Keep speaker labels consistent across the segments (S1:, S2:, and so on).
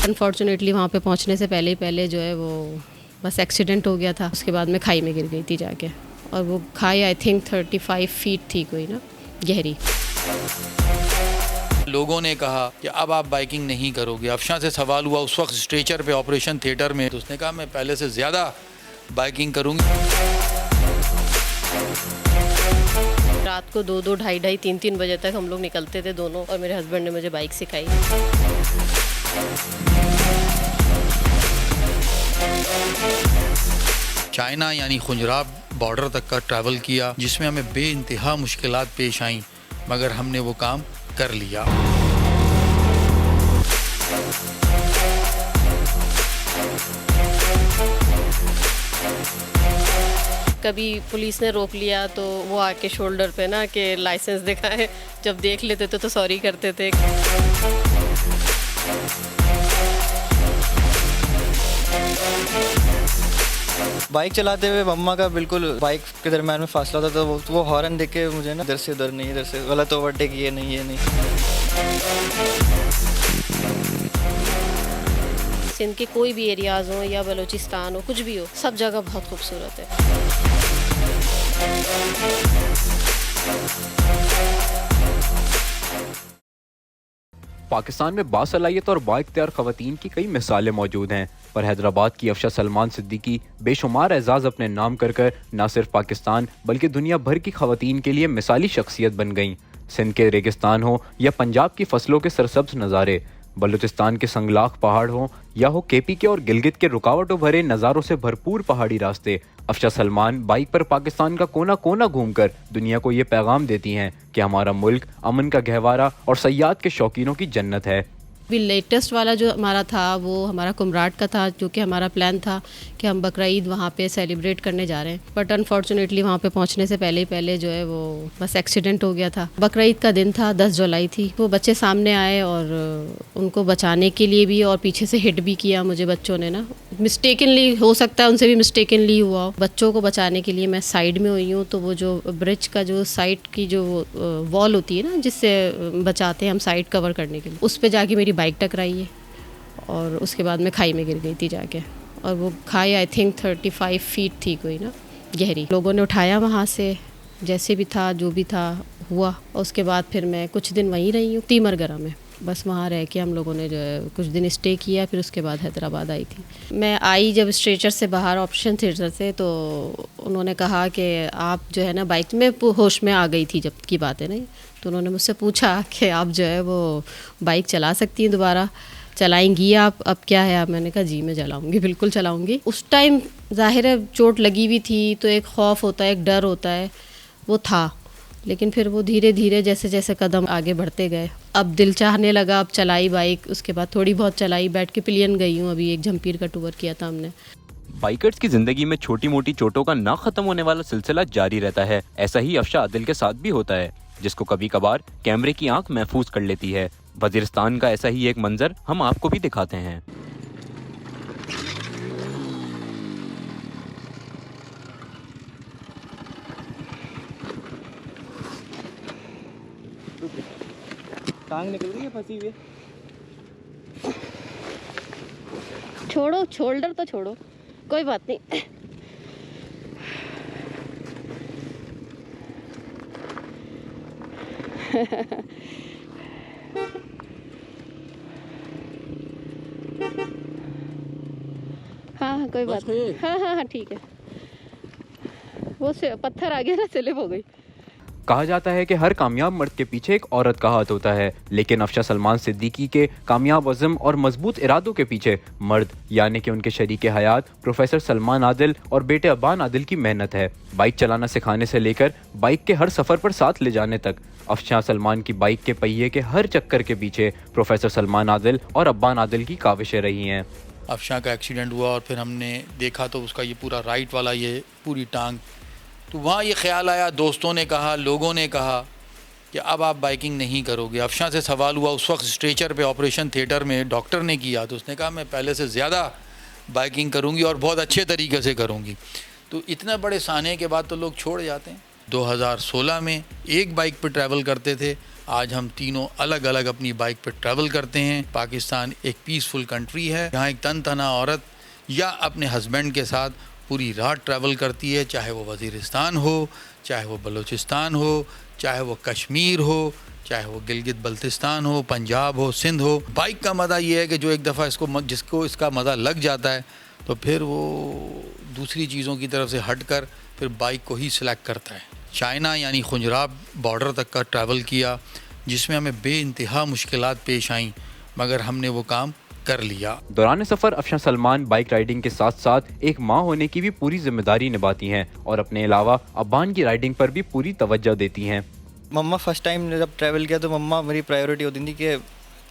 S1: Unfortunately वहाँ पे पहुँचने से पहले जो है वो बस एक्सीडेंट हो गया था। उसके बाद मैं खाई में गिर गई थी जाके, और वो खाई आई थिंक 35 फीट थी कोई ना, गहरी।
S2: लोगों ने कहा कि अब आप बाइकिंग नहीं करोगे। अफशां से सवाल हुआ उस वक्त स्ट्रेचर पे ऑपरेशन थिएटर में, तो उसने कहा मैं पहले से ज़्यादा बाइकिंग करूँगी।
S1: रात को 2-2, 2:30, 3-3 बजे तक हम लोग निकलते थे दोनों, और मेरे हस्बैंड ने मुझे बाइक सिखाई।
S2: चाइना यानी खुंजराब बॉर्डर तक का ट्रैवल किया, जिसमें हमें बेइंतहा मुश्किलात पेश आईं, मगर हमने वो काम कर लिया।
S1: कभी पुलिस ने रोक लिया तो वो आके शोल्डर पे ना कि लाइसेंस दिखाएं, जब देख लेते थे तो सॉरी करते थे।
S3: बाइक चलाते हुए मम्मा का बिल्कुल बाइक के दरम्यान में फासला था, तो वो हॉर्न देख के मुझे ना इधर से उधर नहीं, इधर से गलत ओवरटेक, ये नहीं।
S1: सिंध के कोई भी एरियाज़ हो या बलूचिस्तान हो, कुछ भी हो, सब जगह बहुत खूबसूरत है।
S4: पाकिस्तान में बासलाहियत और बाइख्तियार ख़वातीन की कई मिसालें मौजूद हैं, पर हैदराबाद की अफशा सलमान सिद्दीकी बेशुमार एजाज़ अपने नाम कर न सिर्फ पाकिस्तान बल्कि दुनिया भर की ख़वातीन के लिए मिसाली शख्सियत बन गईं। सिंध के रेगिस्तान हो या पंजाब की फसलों के सरसब्ज नज़ारे, बलूचिस्तान के संगलाख पहाड़ हो या हो केपी के और गिलगित के रुकावटों भरे नज़ारों से भरपूर पहाड़ी रास्ते, अफशा सलमान बाइक पर पाकिस्तान का कोना कोना घूमकर दुनिया को ये पैगाम देती हैं कि हमारा मुल्क अमन का गहवारा और सयाहत के शौकीनों की जन्नत है।
S1: अभी लेटेस्ट वाला जो हमारा था वो हमारा कुमराट का था, जो कि हमारा प्लान था कि हम बकरा ईद वहाँ पे सेलिब्रेट करने जा रहे हैं, बट अनफॉर्चुनेटली वहाँ पे पहुँचने से पहले जो है वो बस एक्सीडेंट हो गया था। बकरा ईद का दिन था, 10 जुलाई थी। वो बच्चे सामने आए और उनको बचाने के लिए भी और पीछे से हिट भी किया मुझे बच्चों ने ना, मिस्टेकनली, हो सकता है उनसे भी मिस्टेकनली हुआ हो। बच्चों को बचाने के लिए मैं साइड में हुई हूँ, तो वो जो ब्रिज का जो साइड की जो वॉल होती है ना, जिससे बचाते हैं हम साइड कवर करने के लिए, उस पर जाके मेरी बाइक टकराई है, और उसके बाद मैं खाई में गिर गई थी जाके, और वो खाई आई थिंक 35 फीट थी कोई ना, गहरी। लोगों ने उठाया वहाँ से, जैसे भी था जो भी था हुआ, और उसके बाद फिर मैं कुछ दिन वहीं रही हूँ तीमरगरा में। बस वहाँ रह के हम लोगों ने जो है कुछ दिन स्टे किया, फिर उसके बाद हैदराबाद आई थी। मैं आई जब स्ट्रेचर से बाहर ऑपरेशन थिएटर से, तो उन्होंने कहा कि आप जो है ना बाइक में, होश में आ गई थी जब की बात है ना, तो उन्होंने मुझसे पूछा कि आप जो है वो बाइक चला सकती हैं, दोबारा चलाएंगी आप, अब क्या है आप? मैंने कहा जी मैं चलाऊँगी, बिल्कुल चलाऊँगी। उस टाइम ज़ाहिर है चोट लगी हुई थी, तो एक खौफ होता है, एक डर होता है, वो था, लेकिन फिर वो धीरे धीरे जैसे जैसे कदम आगे बढ़ते गए, अब दिल चाहने लगा, अब चलाई बाइक। उसके बाद थोड़ी बहुत चलाई, बैठ के पिलियन गई हूँ। अभी एक जंपीर का टूर किया था हमने।
S4: बाइकर्स की जिंदगी में छोटी मोटी चोटों का ना खत्म होने वाला सिलसिला जारी रहता है। ऐसा ही अफशा आदिल के साथ भी होता है, जिसको कभी कभार कैमरे की आंख महफूज कर लेती है। वजीरिस्तान का ऐसा ही एक मंजर हम आपको भी दिखाते हैं।
S3: टांग निकल रही है फंसी हुई।
S1: छोड़ो, शोल्डर तो छोड़ो, कोई बात नहीं। हाँ कोई बात नहीं। हाँ ठीक है। वो से पत्थर आ गया ना, स्लिप हो गई।
S4: कहा जाता है कि हर कामयाब मर्द के पीछे एक औरत का हाथ होता है, लेकिन अफशा सलमान सिद्दीकी के कामयाब अज़्म और मजबूत इरादों के पीछे मर्द यानी कि उनके शरीके हयात प्रोफेसर सलमान आदिल और बेटे अब्बान आदिल की मेहनत है। बाइक चलाना सिखाने से लेकर बाइक के हर सफ़र पर साथ ले जाने तक, अफशा सलमान की बाइक के पहिए के हर चक्कर के पीछे प्रोफेसर सलमान आदिल और अब्बान आदिल की काविशें रही हैं।
S2: अफशा का एक्सीडेंट हुआ और फिर हमने देखा तो उसका ये पूरा राइट वाला ये पूरी टांग, तो वहाँ ये ख्याल आया, दोस्तों ने कहा, लोगों ने कहा कि अब आप बाइकिंग नहीं करोगे। अफशा से सवाल हुआ उस वक्त स्ट्रेचर पे ऑपरेशन थिएटर में, डॉक्टर ने किया, तो उसने कहा मैं पहले से ज़्यादा बाइकिंग करूँगी और बहुत अच्छे तरीके से करूँगी। तो इतने बड़े साने के बाद तो लोग छोड़ जाते हैं। 2016 में एक बाइक पर ट्रैवल करते थे, आज हम तीनों अलग अलग अपनी बाइक पर ट्रैवल करते हैं। पाकिस्तान एक पीसफुल कंट्री है, यहाँ एक तन तना औरत या अपने हस्बैंड के साथ पूरी रात ट्रैवल करती है, चाहे वो वज़ीरिस्तान हो, चाहे वो बलूचिस्तान हो, चाहे वो कश्मीर हो, चाहे वो गिलगित बल्तिस्तान हो, पंजाब हो, सिंध हो। बाइक का मज़ा ये है कि जो एक दफ़ा जिसको इसका मज़ा लग जाता है तो फिर वो दूसरी चीज़ों की तरफ से हटकर फिर बाइक को ही सिलेक्ट करता है। चाइना यानी खुंजराब बॉर्डर तक का ट्रैवल किया, जिसमें हमें बेइंतहा मुश्किलात पेश आईं, मगर हमने वो काम कर लिया।
S4: दौरान सफर अफशां सलमान बाइक राइडिंग के साथ साथ एक माँ होने की भी पूरी जिम्मेदारी निभाती हैं और अपने अलावा अब्बान की राइडिंग पर भी पूरी तवज्जो देती हैं।
S3: मम्मा फर्स्ट टाइम जब ट्रैवल किया तो मम्मा मेरी प्रायोरिटी होती थी कि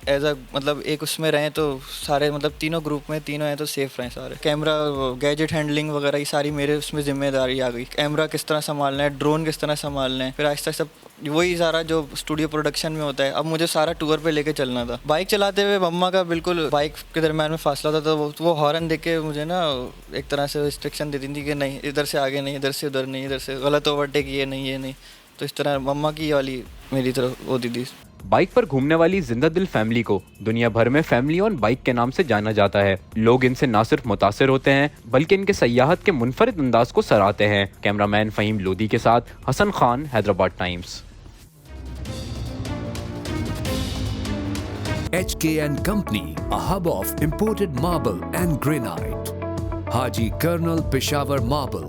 S3: एज अ मतलब एक उसमें रहें तो सारे मतलब तीनों ग्रुप में तीनों हैं तो सेफ रहें सारे। कैमरा गैजेट हैंडलिंग वगैरह ये सारी मेरे उसमें जिम्मेदारी आ गई। कैमरा किस तरह संभालना है, ड्रोन किस तरह संभालना है, फिर आहिस्ता सब वही सारा जो स्टूडियो प्रोडक्शन में होता है अब मुझे सारा टूर पे लेके चलना था। बाइक चलाते हुए मम्मा का बिल्कुल बाइक के दरम्यान में फासला था तो वो हॉर्न देख के मुझे ना एक तरह से रिस्ट्रिक्शन देती थी कि नहीं इधर से आगे नहीं, इधर से उधर नहीं, इधर से गलत ओवरटेक ये नहीं। तो इस तरह मम्मा की वाली मेरी तरफ होती थी।
S4: बाइक पर घूमने वाली जिंदा दिल फैमिली को दुनिया भर में फैमिली ऑन बाइक के नाम से जाना जाता है। लोग इनसे न सिर्फ मुतासिर होते हैं बल्कि इनके सयाहत के मुनफरिद अंदाज को सराहते हैं। कैमरामैन फहीम लोधी के साथ Hasan Khan, Hyderabad Times.
S5: HK & Company, a hub of imported marble and granite. Haji Colonel Peshawar Marble.